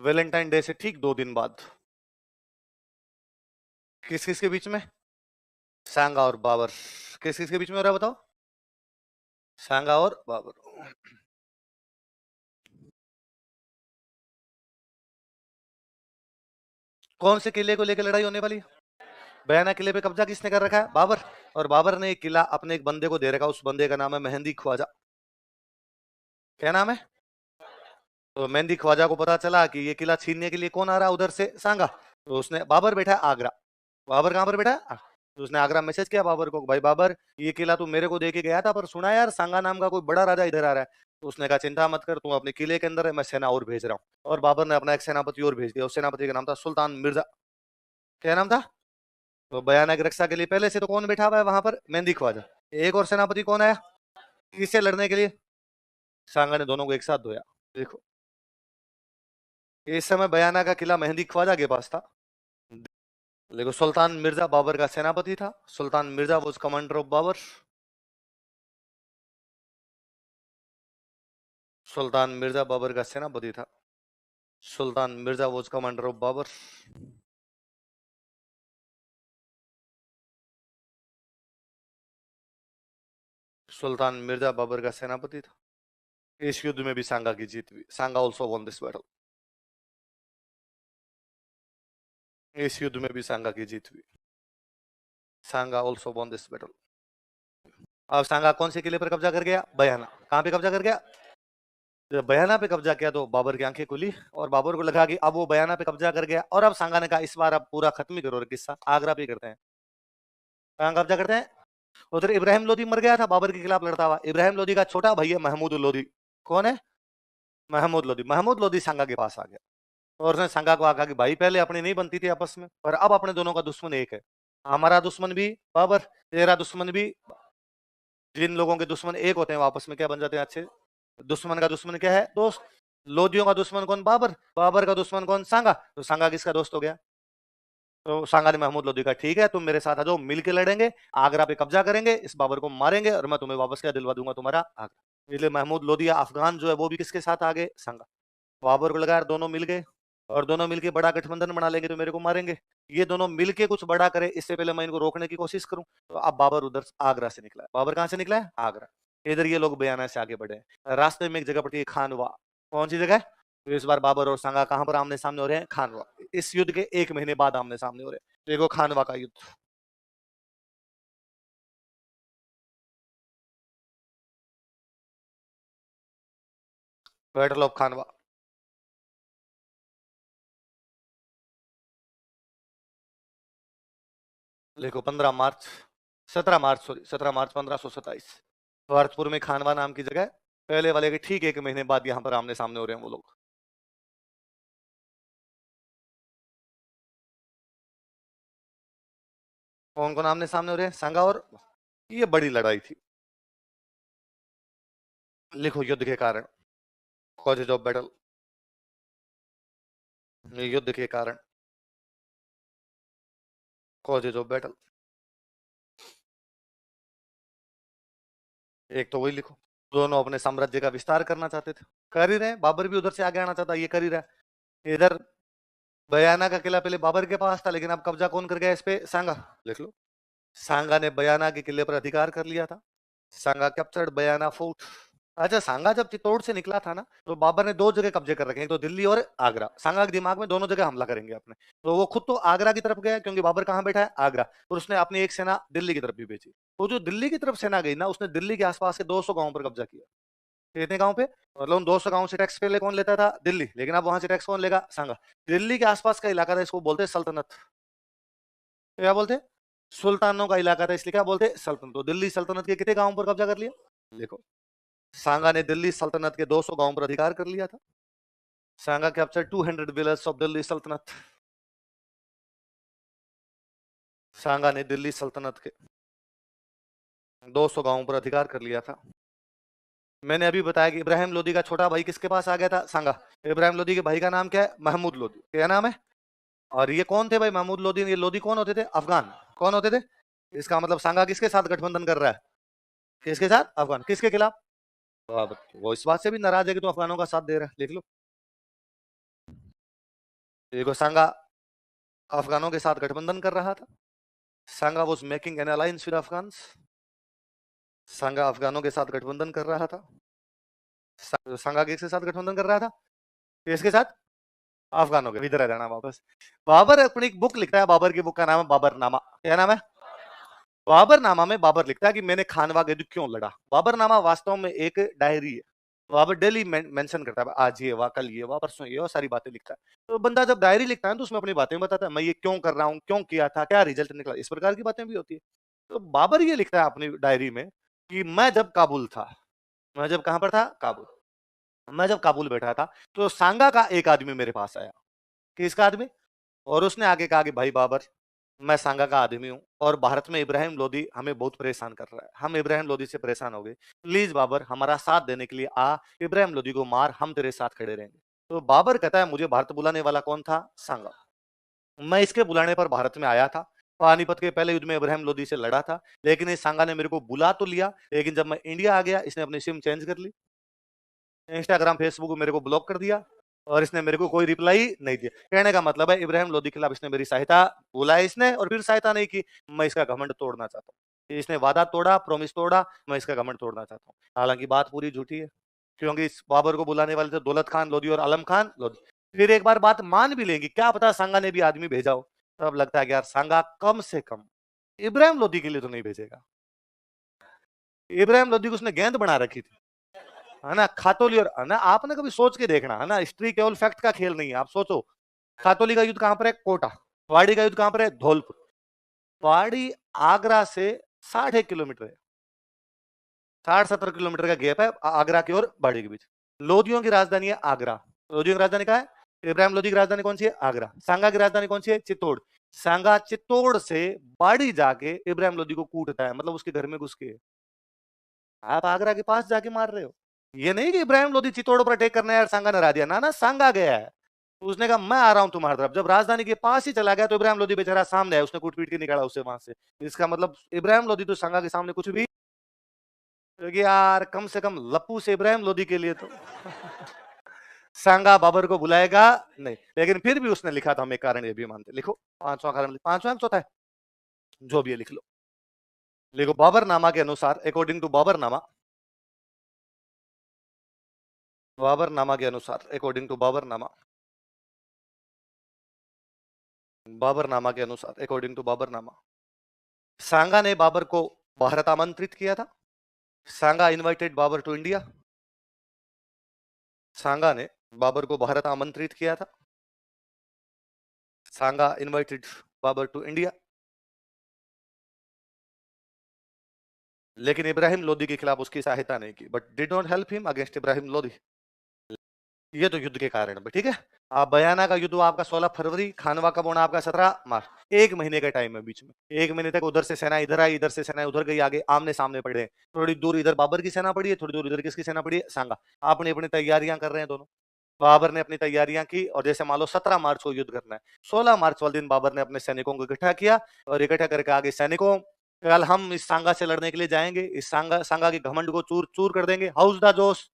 Valentine day से ठीक 2 दिन बाद। किस किस के बीच में? सांगा और बाबर। किस किस के बीच में हो रहा है बताओ? सांगा और बाबर। कौन से किले को लेकर लड़ाई होने वाली है? बयाना किले पे कब्जा किसने कर रखा है? बाबर। और बाबर ने एक किला अपने एक बंदे को दे रखा, उस बंदे का नाम है मेहंदी ख्वाजा। क्या नाम है? तो मेहंदी ख्वाजा को पता चला कि ये किला छीनने के लिए कौन आ रहा है उधर से, सांगा। तो उसने, बाबर बैठा है आगरा। बाबर कहां पर बैठा है? तो उसने आगरा मैसेज किया बाबर को, भाई बाबर ये किला तू मेरे को दे के गया था, पर सुना यार सांगा नाम का कोई बड़ा राजा इधर आ रहा है। तो उसने कहा चिंता मत कर, तू अपने किले के अंदर है, मैं सेना और भेज रहा हूँ। और बाबर ने अपना एक सेनापति और भेज दिया, उस सेनापति का नाम था सुल्तान मिर्जा। क्या नाम था? तो बयाना की रक्षा के लिए पहले से तो कौन बैठा हुआ है वहां पर? मेहंदी ख्वाजा। एक और सेनापति कौन आया किससे लड़ने के लिए? सांगा ने दोनों को एक साथ धोया। देखो इस समय बयाना का किला मेहंदी ख्वाजा के पास था, लेकिन सुल्तान मिर्जा बाबर का सेनापति था। Sultan Mirza was commander of Babur. Sultan Mirza Babur का सेनापति था। Sultan Mirza was commander of Babur. Sultan Mirza Babur का सेनापति था। इस युद्ध में भी सांगा की जीत हुई। सांगा ऑल्सो वॉन दिस बैटल। इस युद्ध में भी सांगा की जीत हुई। सांगा ऑल्सो वॉन दिस बैटल। अब सांगा कौन से किले पर कब्जा कर गया? बयाना। कहां पे कब्जा कर गया? जब बयाना पे कब्जा किया तो बाबर की आंखें खुली और बाबर को लगा कि अब वो बयाना पे कब्जा कर गया। और अब सांगा ने कहा इस बार अब पूरा खत्म ही करो किस्सा, आगरा पे करते हैं। कहां कब्जा करते हैं? उधर इब्राहिम लोदी मर गया था बाबर के खिलाफ लड़ता हुआ। इब्राहिम लोदी का छोटा भाई है महमूद लोदी। कौन है? महमूद लोदी। महमूद लोदी सांगा के पास आ गया और उसने सांगा को कहा कि भाई पहले अपनी नहीं बनती थी आपस में, पर अब अपने दोनों का दुश्मन एक है। हमारा दुश्मन भी बाबर, तेरा दुश्मन भी। जिन लोगों के दुश्मन एक होते हैं वो आपस में क्या बन जाते हैं? अच्छे। दुश्मन का दुश्मन क्या है? दोस्त। लोदियों का दुश्मन कौन? बाबर। बाबर का दुश्मन कौन? सांगा। तो सांगा किसका दोस्त हो गया? तो सांगा ने महमूद लोदी का, ठीक है तुम मेरे साथ आ जाओ, मिलके लड़ेंगे, आगरा पे कब्जा करेंगे, इस बाबर को मारेंगे और मैं तुम्हें वापस क्या दिलवा दूंगा तुम्हारा आगरा। इसलिए महमूद लोदी अफगान जो है वो भी किसके साथ आ गए? सांगा। बाबर को लगा यार दोनों मिल गए और दोनों मिलके बड़ा गठबंधन बना लेंगे तो मेरे को मारेंगे। ये दोनों मिलके कुछ बड़ा करे इससे पहले मैं इनको रोकने की कोशिश करूं। तो अब बाबर उधर आगरा से निकला है। बाबर कहां से निकला है? आगरा। इधर ये लोग बयाना से आगे बढ़े। रास्ते में एक जगह पड़ती है खानवा। कौन सी जगह है? तो इस बार बाबर और सांगा कहां पर आमने सामने हो रहे हैं? खानवा। इस युद्ध के 1 महीने बाद आमने सामने हो रहे हैं। तो देखो खानवा का युद्ध। बैटल ऑफ खानवा। देखो 15 मार्च, 17 मार्च, सॉरी 17 मार्च 1527, भरतपुर में खानवा नाम की जगह। पहले वाले के ठीक 1 महीने बाद यहाँ पर आमने सामने हो रहे हैं वो लोग। कौन कौन आमने सामने हो रहे हैं? सांगा और, ये बड़ी लड़ाई थी। लिखो युद्ध के कारण। Causes of battle. युद्ध के कारण। Causes of battle. एक तो वही लिखो, दोनों अपने साम्राज्य का विस्तार करना चाहते थे, कर ही रहे हैं। बाबर भी उधर से आगे आना चाहता, ये कर ही रहा है। इधर बयाना का किला पहले बाबर के पास था, लेकिन अब कब्जा कौन कर गया इस पे? सांगा। लिख लो, सांगा ने बयाना के किले पर अधिकार कर लिया था। सांगा कैप्चर्ड बयाना फोर्ट। अच्छा, सांगा जब चित्तौड़ से निकला था ना, तो बाबर ने 2 जगह कब्जे कर रखे हैं, एक तो दिल्ली और आगरा। सांगा के दिमाग में दोनों जगह हमला करेंगे अपने, तो वो खुद तो आगरा की तरफ गया क्योंकि बाबर कहाँ बैठा है? आगरा। और उसने अपनी एक सेना दिल्ली की तरफ भी भेजी। वो जो दिल्ली की तरफ सेना गई ना, उसने दिल्ली के आसपास के 200 गांवों पर कब्जा किया। कितने गांव पे? मतलब उन 200 गांव से टैक्स पहले कौन लेता था? दिल्ली। लेकिन अब वहां से टैक्स कौन लेगा? सांगा। दिल्ली के आसपास का इलाका था, इसको बोलते सल्तनत। क्या बोलते? सुल्तानों का इलाका था, इसलिए क्या बोलते? सल्तनत। तो दिल्ली सल्तनत के कितने गांवों पर कब्जा कर लिया? देखो, सांगा ने दिल्ली सल्तनत के 200 गांवों पर अधिकार कर लिया था। सांगा कैप्चर 200 विलेज ऑफ दिल्ली सल्तनत। सांगा ने दिल्ली सल्तनत के 200 गांवों पर अधिकार कर लिया था। मैंने अभी बताया कि इब्राहिम लोदी का छोटा भाई किसके पास आ गया था? सांगा। इब्राहिम लोदी के भाई का नाम क्या है? महमूद लोदी। क्या नाम है? और ये कौन थे भाई महमूद लोदी? ये लोदी कौन होते थे? अफगान। कौन होते थे? इसका मतलब सांगा किसके साथ गठबंधन कर रहा है? किसके साथ? अफगान। किसके खिलाफ? वो इस बात से भी नाराज है कि तो अफगानों का साथ दे रहा है। लिख लो, देखो, सांगा अफगानों के साथ गठबंधन कर रहा था। Sanga was making an alliance with Afghan. Sanga अफगानों के साथ गठबंधन कर रहा था। सांगा किसके साथ गठबंधन कर रहा था? किसके साथ? अफगानों के। इधर आ जाना वापस। बाबर अपनी एक बुक लिखता है, बाबर की बुक का नाम है बाबरनामा। क्या नाम है? बाबरनामा में बाबर लिखता है कि मैंने खानवा के युद्ध क्यों लड़ा। बाबरनामा वास्तव में एक डायरी है। बाबर डेली मेंशन करता है, आज ये हुआ, कल ये हुआ, परसों ये हुआ, सारी बातें लिखता है। तो बंदा जब डायरी लिखता है तो उसमें अपनी बातें बताता है, मैं ये क्यों कर रहा हूँ, क्यों किया था, क्या रिजल्ट निकला, इस प्रकार की बातें भी होती है। तो बाबर ये लिखता है अपनी डायरी में कि मैं जब काबुल था, मैं जब कहां पर था? काबुल। मैं जब काबुल बैठा था तो सांगा का एक आदमी मेरे पास आया। किसका आदमी? और उसने आगे कहा कि भाई बाबर, मैं सांगा का आदमी हूं और भारत में इब्राहिम लोदी हमें बहुत परेशान कर रहा है, हम इब्राहिम लोदी से परेशान हो गए, प्लीज बाबर हमारा साथ देने के लिए आ, इब्राहिम लोदी को मार, हम तेरे साथ खड़े रहेंगे। तो बाबर कहता है, मुझे भारत बुलाने वाला कौन था? सांगा। मैं इसके बुलाने पर भारत में आया था, पानीपत के पहले युद्ध में इब्राहिम लोदी से लड़ा था, लेकिन इस सांगा ने मेरे को बुला तो लिया, लेकिन जब मैं इंडिया आ गया इसने अपनी सिम चेंज कर ली, इंस्टाग्राम फेसबुक मेरे को ब्लॉक कर दिया और इसने मेरे को कोई रिप्लाई नहीं दिया। कहने का मतलब है इब्राहिम लोदी के खिलाफ इसने मेरी सहायता, बोला इसने और फिर सहायता नहीं की। मैं इसका घमंड तोड़ना चाहता हूँ। इसने वादा तोड़ा, प्रॉमिस तोड़ा, मैं इसका घमंड तोड़ना चाहता हूँ। हालांकि बात पूरी झूठी है, क्योंकि इस बाबर को बुलाने वाले थे दौलत खान लोदी और आलम खान लोदी। फिर एक बार बात मान भी लेंगे, क्या पता सांगा ने भी आदमी भेजा हो, तब लगता है कि यार सांगा कम से कम इब्राहिम लोदी के लिए तो नहीं भेजेगा। इब्राहिम लोदी को उसने गेंद बना रखी थी, है ना, खातोली। और है ना, आपने कभी सोच के देखना, है ना, हिस्ट्री केवल फैक्ट का खेल नहीं है। आप सोचो, खातोली का युद्ध कहां पर है? कोटा। वाड़ी का युद्ध कहां पर है? धौलपुर। वाड़ी आगरा से 60 किलोमीटर है, 60-70 किलोमीटर का गैप है आगरा की और वाड़ी के बीच। लोदियों की राजधानी है आगरा। लोदियों की राजधानी कहा है? इब्राहिम लोदी की राजधानी कौन सी है? आगरा। सांगा की राजधानी कौन सी है? चित्तौड़। सांगा चित्तौड़ से बाड़ी जाके इब्राहिम लोदी को कूटता है, मतलब उसके घर में घुस के। आप आगरा के पास जाके मार रहे हो। ये नहीं कि इब्राहिम लोदी चित्तौड़ पर अटैक करना है, सांगा ने हरा दिया, ना ना, सांगा गया है। तो उसने कहा मैं आ रहा हूं तुम्हारी तरफ। जब राजधानी के पास ही चला गया तो इब्राहिम लोदी बेचारा सामने आया, उसने कूट पीट के निकाला उसे वहां से। इसका मतलब इब्राहिम लोदी तो सांगा के सामने कुछ भी, क्योंकि यार कम से कम लप्पू से इब्राहिम लोदी के लिए तो सांगा बाबर को बुलाएगा नहीं। लेकिन फिर भी उसने लिखा था, हम एक कारण ये भी मानते। लिखो, पांचवा कारण, पांचवा चौथा है, जो भी है लिख लो। लिखो, बाबरनामा के अनुसार, अकॉर्डिंग टू बाबरनामा, बाबरनामा के अनुसार, अकॉर्डिंग टू बाबरनामा, बाबरनामा के अनुसार, अकॉर्डिंग टू बाबरनामा, सांगा ने बाबर को भारत आमंत्रित किया था। सांगा इनवाइटेड बाबर टू इंडिया। सांगा ने बाबर को भारत आमंत्रित किया था। सांगा इनवाइटेड बाबर टू इंडिया। लेकिन इब्राहिम लोदी के खिलाफ उसकी सहायता नहीं की, but did not help him against Ibrahim Lodi. ये तो युद्ध के कारण है, ठीक है। आप बयाना का युद्ध आपका 16 फरवरी, खानवा का बोना आपका 17 मार्च। एक महीने का टाइम है बीच में। एक महीने तक उधर से सेना इधर आई, इधर से सेना उधर गई, आगे आमने सामने पड़े। थोड़ी दूर इधर बाबर की सेना पड़ी है, थोड़ी दूर इधर किसकी सेना पड़ी है? सांगा। आपने अपनी तैयारियां कर रहे हैं दोनों। बाबर ने अपनी तैयारियां की और जैसे मान लो 17 मार्च को युद्ध करना है, 16 मार्च वाले दिन बाबर ने अपने सैनिकों को इकट्ठा किया और इकट्ठा करके आगे सैनिकों, कल हम इस सांगा से लड़ने के लिए जाएंगे, इस सांगा के घमंड को चूर चूर कर देंगे। हाउस द जोश,